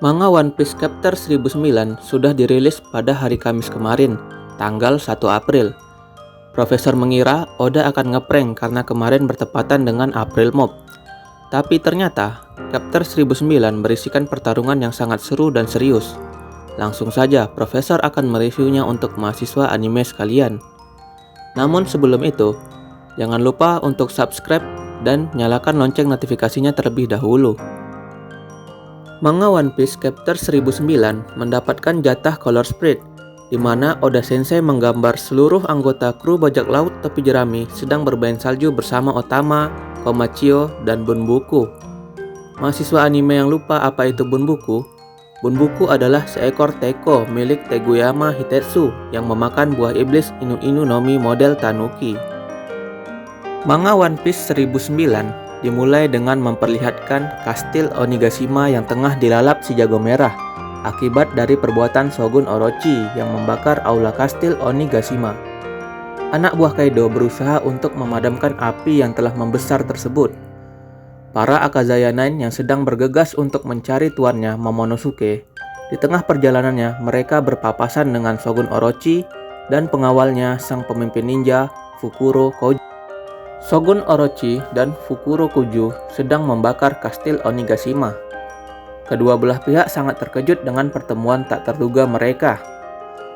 Manga One Piece Chapter 1009 sudah dirilis pada hari Kamis kemarin, tanggal 1 April. Profesor mengira Oda akan ngeprank karena kemarin bertepatan dengan April Mop. Tapi ternyata, Chapter 1009 berisikan pertarungan yang sangat seru dan serius. Langsung saja, Profesor akan mereviewnya untuk mahasiswa anime sekalian. Namun sebelum itu, jangan lupa untuk subscribe dan nyalakan lonceng notifikasinya terlebih dahulu. Manga One Piece Chapter 1009 mendapatkan jatah color spread, di mana Oda Sensei menggambar seluruh anggota kru bajak laut tepi jerami sedang bermain salju bersama Otama, Komachio, dan Bunbuku. Mahasiswa anime yang lupa apa itu Bunbuku? Bunbuku adalah seekor teko milik Teguyama Hitetsu yang memakan buah iblis Inu-Inu no Mi model Tanuki. Manga One Piece 1009 dimulai dengan memperlihatkan kastil Onigashima yang tengah dilalap si jago merah akibat dari perbuatan Shogun Orochi yang membakar aula kastil Onigashima. Anak buah Kaido berusaha untuk memadamkan api yang telah membesar tersebut. Para Akazaya Nine yang sedang bergegas untuk mencari tuannya Momonosuke, di tengah perjalanannya mereka berpapasan dengan Shogun Orochi dan pengawalnya sang pemimpin ninja Fukuro Koji. Shogun Orochi dan Fukuro Kuju sedang membakar kastil Onigashima. Kedua belah pihak sangat terkejut dengan pertemuan tak terduga mereka.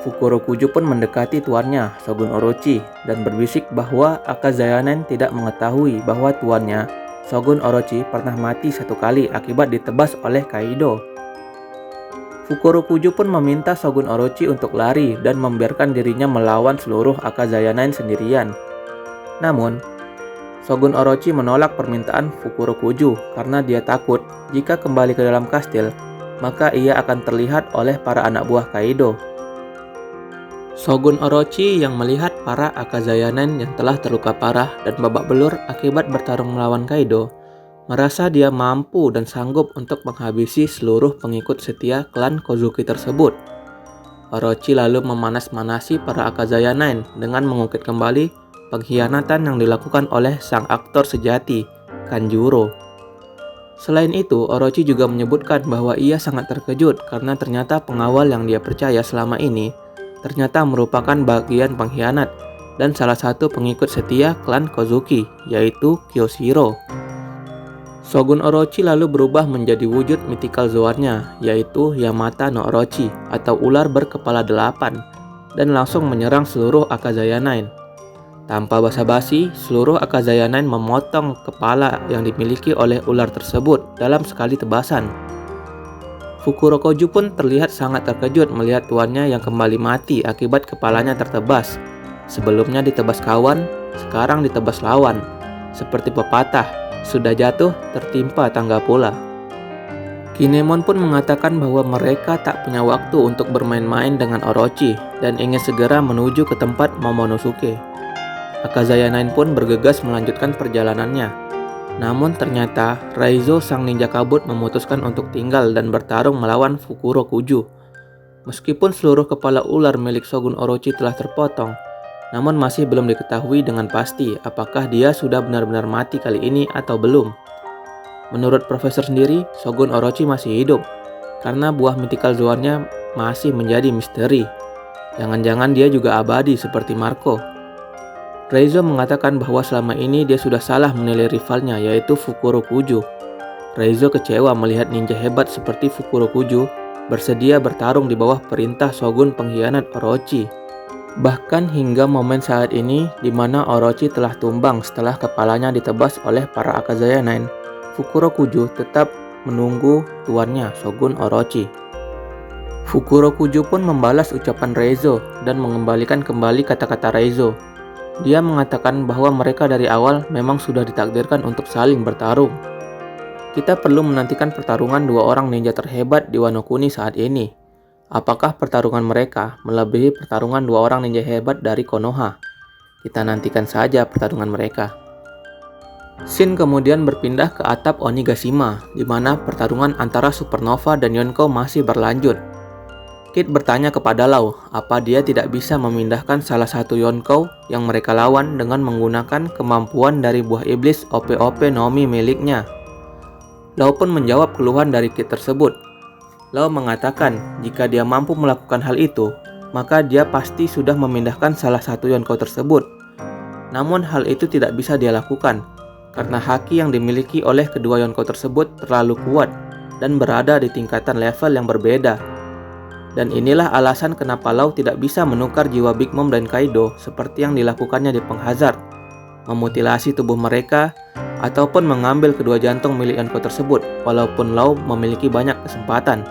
Fukuro Kuju pun mendekati tuannya, Shogun Orochi, dan berbisik bahwa Akazaya Nine tidak mengetahui bahwa tuannya, Shogun Orochi, pernah mati satu kali akibat ditebas oleh Kaido. Fukuro Kuju pun meminta Shogun Orochi untuk lari dan membiarkan dirinya melawan seluruh Akazaya Nine sendirian. Namun, Shogun Orochi menolak permintaan Fukuro Kuju karena dia takut jika kembali ke dalam kastil, maka ia akan terlihat oleh para anak buah Kaido. Shogun Orochi yang melihat para Akazaya Nine yang telah terluka parah dan babak belur akibat bertarung melawan Kaido, merasa dia mampu dan sanggup untuk menghabisi seluruh pengikut setia klan Kozuki tersebut. Orochi lalu memanas-manasi para Akazaya Nine dengan mengungkit kembali pengkhianatan yang dilakukan oleh sang aktor sejati, Kanjuro. Selain itu, Orochi juga menyebutkan bahwa ia sangat terkejut karena ternyata pengawal yang dia percaya selama ini ternyata merupakan bagian pengkhianat dan salah satu pengikut setia klan Kozuki, yaitu Kyoshiro. Shogun Orochi lalu berubah menjadi wujud mythical zoannya, yaitu Yamata no Orochi atau ular berkepala 8, dan langsung menyerang seluruh Akazaya Nine. Tanpa basa-basi, seluruh Akazaya Nine memotong kepala yang dimiliki oleh ular tersebut dalam sekali tebasan. Fukuro Kuju pun terlihat sangat terkejut melihat tuannya yang kembali mati akibat kepalanya tertebas. Sebelumnya ditebas kawan, sekarang ditebas lawan. Seperti pepatah, sudah jatuh, tertimpa tangga pula. Kinemon pun mengatakan bahwa mereka tak punya waktu untuk bermain-main dengan Orochi dan ingin segera menuju ke tempat Momonosuke. Akazaya Nine pun bergegas melanjutkan perjalanannya. Namun ternyata Raizo sang ninja kabut memutuskan untuk tinggal dan bertarung melawan Fukuro Kuju. Meskipun seluruh kepala ular milik Shogun Orochi telah terpotong, namun masih belum diketahui dengan pasti apakah dia sudah benar-benar mati kali ini atau belum. Menurut Profesor sendiri, Shogun Orochi masih hidup karena buah mythical zoannya masih menjadi misteri. Jangan-jangan dia juga abadi seperti Marco. Raizo mengatakan bahwa selama ini dia sudah salah menilai rivalnya, yaitu Fukuro Kuju. Raizo kecewa melihat ninja hebat seperti Fukuro Kuju bersedia bertarung di bawah perintah Shogun pengkhianat Orochi. Bahkan hingga momen saat ini di mana Orochi telah tumbang setelah kepalanya ditebas oleh para Akazaya Nine, Fukuro Kuju tetap menunggu tuannya, Shogun Orochi. Fukuro Kuju pun membalas ucapan Raizo dan mengembalikan kembali kata-kata Raizo. Dia mengatakan bahwa mereka dari awal memang sudah ditakdirkan untuk saling bertarung. Kita perlu menantikan pertarungan dua orang ninja terhebat di Wano Kuni saat ini. Apakah pertarungan mereka melebihi pertarungan dua orang ninja hebat dari Konoha? Kita nantikan saja pertarungan mereka. Scene kemudian berpindah ke atap Onigashima, di mana pertarungan antara Supernova dan Yonko masih berlanjut. Kid bertanya kepada Law apa dia tidak bisa memindahkan salah satu Yonkou yang mereka lawan dengan menggunakan kemampuan dari buah iblis OP-OP Nomi miliknya. Law pun menjawab keluhan dari Kid tersebut. Lau mengatakan jika dia mampu melakukan hal itu, maka dia pasti sudah memindahkan salah satu Yonko tersebut. Namun hal itu tidak bisa dia lakukan, karena haki yang dimiliki oleh kedua Yonko tersebut terlalu kuat dan berada di tingkatan level yang berbeda. Dan inilah alasan kenapa Lau tidak bisa menukar jiwa Big Mom dan Kaido seperti yang dilakukannya di Penghazard, memutilasi tubuh mereka, ataupun mengambil kedua jantung milik Yonko tersebut, walaupun Lau memiliki banyak kesempatan.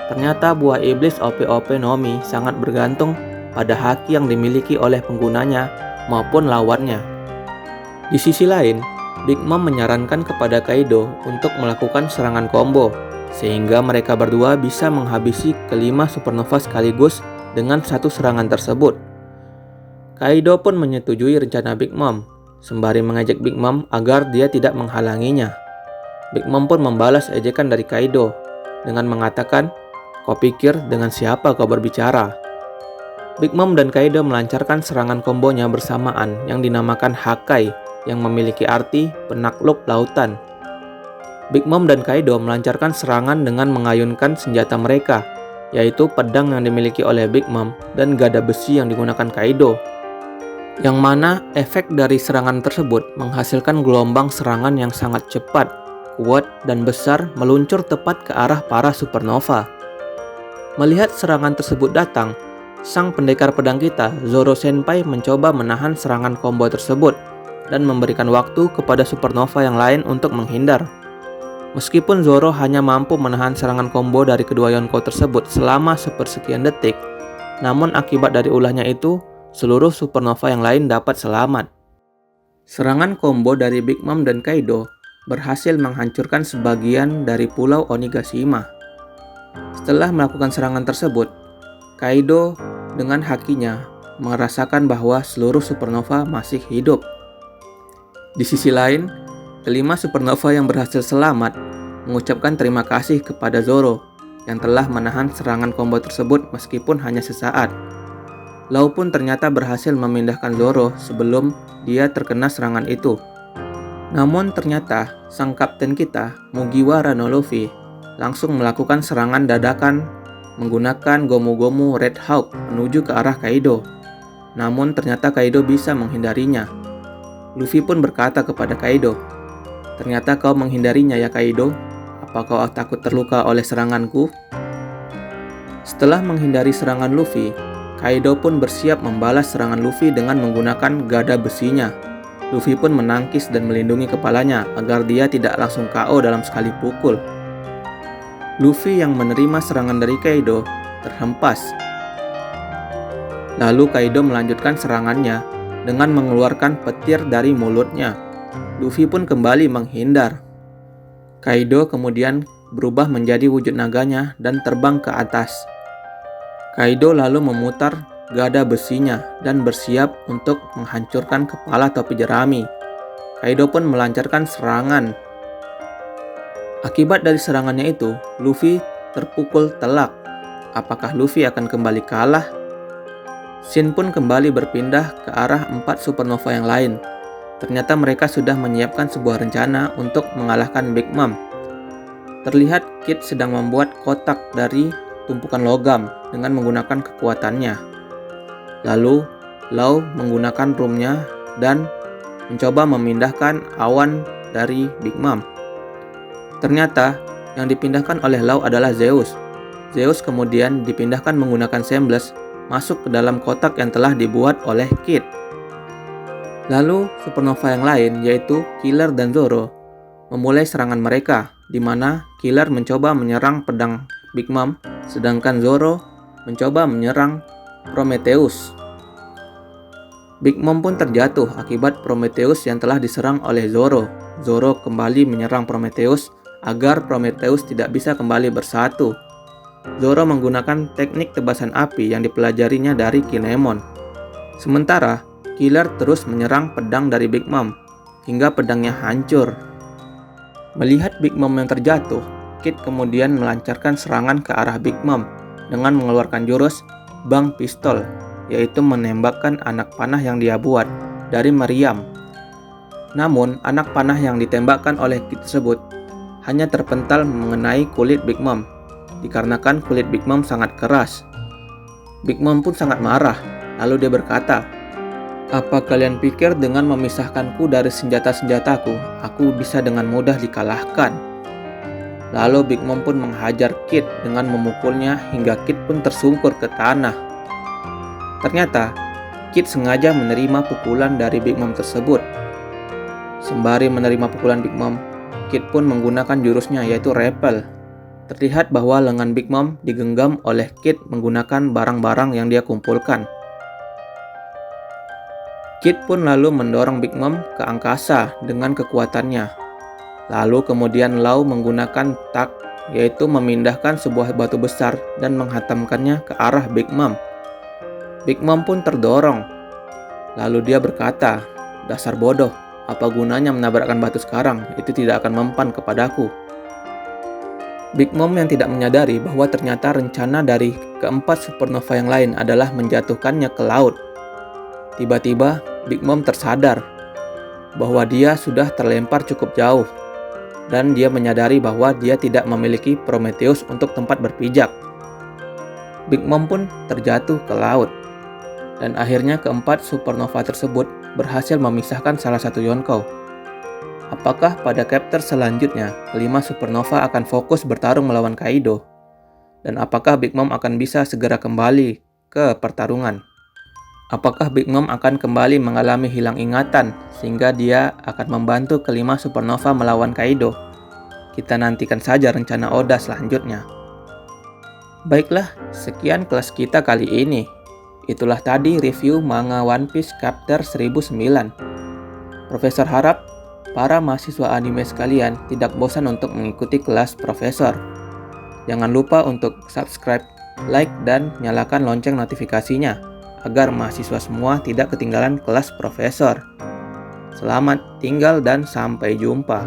Ternyata buah iblis OP-OP Nomi sangat bergantung pada haki yang dimiliki oleh penggunanya maupun lawannya. Di sisi lain, Big Mom menyarankan kepada Kaido untuk melakukan serangan combo, sehingga mereka berdua bisa menghabisi kelima supernova sekaligus dengan satu serangan tersebut. Kaido pun menyetujui rencana Big Mom, sembari mengejek Big Mom agar dia tidak menghalanginya. Big Mom pun membalas ejekan dari Kaido dengan mengatakan, "Kau pikir dengan siapa kau berbicara?" Big Mom dan Kaido melancarkan serangan kombonya bersamaan yang dinamakan Hakai, yang memiliki arti penakluk lautan. Big Mom dan Kaido melancarkan serangan dengan mengayunkan senjata mereka, yaitu pedang yang dimiliki oleh Big Mom dan gada besi yang digunakan Kaido. Yang mana efek dari serangan tersebut menghasilkan gelombang serangan yang sangat cepat, kuat, dan besar meluncur tepat ke arah para supernova. Melihat serangan tersebut datang, sang pendekar pedang kita, Zoro Senpai, mencoba menahan serangan combo tersebut dan memberikan waktu kepada supernova yang lain untuk menghindar. Meskipun Zoro hanya mampu menahan serangan combo dari kedua Yonko tersebut selama sepersekian detik, namun akibat dari ulahnya itu, seluruh supernova yang lain dapat selamat. Serangan combo dari Big Mom dan Kaido berhasil menghancurkan sebagian dari pulau Onigashima. Setelah melakukan serangan tersebut, Kaido dengan hakinya merasakan bahwa seluruh supernova masih hidup. Di sisi lain, kelima supernova yang berhasil selamat mengucapkan terima kasih kepada Zoro yang telah menahan serangan combo tersebut meskipun hanya sesaat. Lau pun ternyata berhasil memindahkan Zoro sebelum dia terkena serangan itu. Namun ternyata sang kapten kita, Mugiwara no Luffy, langsung melakukan serangan dadakan menggunakan Gomu-Gomu Red Hawk menuju ke arah Kaido. Namun ternyata Kaido bisa menghindarinya. Luffy pun berkata kepada Kaido, "Ternyata kau menghindarinya ya Kaido? Apa kau takut terluka oleh seranganku?" Setelah menghindari serangan Luffy, Kaido pun bersiap membalas serangan Luffy dengan menggunakan gada besinya. Luffy pun menangkis dan melindungi kepalanya agar dia tidak langsung KO dalam sekali pukul. Luffy yang menerima serangan dari Kaido terhempas. Lalu Kaido melanjutkan serangannya dengan mengeluarkan petir dari mulutnya. Luffy pun kembali menghindar. Kaido kemudian berubah menjadi wujud naganya dan terbang ke atas. Kaido lalu memutar gada besinya dan bersiap untuk menghancurkan kepala topi jerami. Kaido pun melancarkan serangan. Akibat dari serangannya itu, Luffy terpukul telak. Apakah Luffy akan kembali kalah? Shin pun kembali berpindah ke arah 4 supernova yang lain. Ternyata mereka sudah menyiapkan sebuah rencana untuk mengalahkan Big Mom. Terlihat Kid sedang membuat kotak dari tumpukan logam dengan menggunakan kekuatannya. Lalu, Lau menggunakan roomnya dan mencoba memindahkan awan dari Big Mom. Ternyata yang dipindahkan oleh Lau adalah Zeus. Zeus kemudian dipindahkan menggunakan Sembles masuk ke dalam kotak yang telah dibuat oleh Kid. Lalu supernova yang lain yaitu Killer dan Zoro memulai serangan mereka, di mana Killer mencoba menyerang pedang Big Mom, sedangkan Zoro mencoba menyerang Prometheus. Big Mom pun terjatuh akibat Prometheus yang telah diserang oleh Zoro. Zoro kembali menyerang Prometheus agar Prometheus tidak bisa kembali bersatu. Zoro menggunakan teknik tebasan api yang dipelajarinya dari Kinemon. Sementara, Killer terus menyerang pedang dari Big Mom, hingga pedangnya hancur. Melihat Big Mom yang terjatuh, Kid kemudian melancarkan serangan ke arah Big Mom dengan mengeluarkan jurus Bang Pistol, yaitu menembakkan anak panah yang dia buat dari meriam. Namun, anak panah yang ditembakkan oleh Kid tersebut hanya terpental mengenai kulit Big Mom. dikarenakan kulit Big Mom sangat keras. Big Mom pun sangat marah, lalu dia berkata, "Apa kalian pikir dengan memisahkanku dari senjata-senjataku, aku bisa dengan mudah dikalahkan?" Lalu Big Mom pun menghajar Kid dengan memukulnya hingga Kid pun tersungkur ke tanah. Ternyata, Kid sengaja menerima pukulan dari Big Mom tersebut. Sembari menerima pukulan Big Mom, Kid pun menggunakan jurusnya yaitu Repel. Terlihat bahwa lengan Big Mom digenggam oleh Kid menggunakan barang-barang yang dia kumpulkan. Kid pun lalu mendorong Big Mom ke angkasa dengan kekuatannya. Lalu kemudian Law menggunakan tak, yaitu memindahkan sebuah batu besar dan menghantamkannya ke arah Big Mom. Big Mom pun terdorong. Lalu dia berkata, "Dasar bodoh, apa gunanya menabrakkan batu sekarang? Itu tidak akan mempan kepadaku." Big Mom yang tidak menyadari bahwa ternyata rencana dari keempat supernova yang lain adalah menjatuhkannya ke laut. Tiba-tiba, Big Mom tersadar bahwa dia sudah terlempar cukup jauh, dan dia menyadari bahwa dia tidak memiliki Prometheus untuk tempat berpijak. Big Mom pun terjatuh ke laut, dan akhirnya keempat supernova tersebut berhasil memisahkan salah satu Yonkou. Apakah pada chapter selanjutnya, kelima supernova akan fokus bertarung melawan Kaido? Dan apakah Big Mom akan bisa segera kembali ke pertarungan? Apakah Big Mom akan kembali mengalami hilang ingatan sehingga dia akan membantu kelima supernova melawan Kaido? Kita nantikan saja rencana Oda selanjutnya. Baiklah, sekian kelas kita kali ini. Itulah tadi review manga One Piece chapter 1009. Profesor harap para mahasiswa anime sekalian tidak bosan untuk mengikuti kelas Profesor. Jangan lupa untuk subscribe, like, dan nyalakan lonceng notifikasinya agar mahasiswa semua tidak ketinggalan kelas Profesor. Selamat tinggal dan sampai jumpa.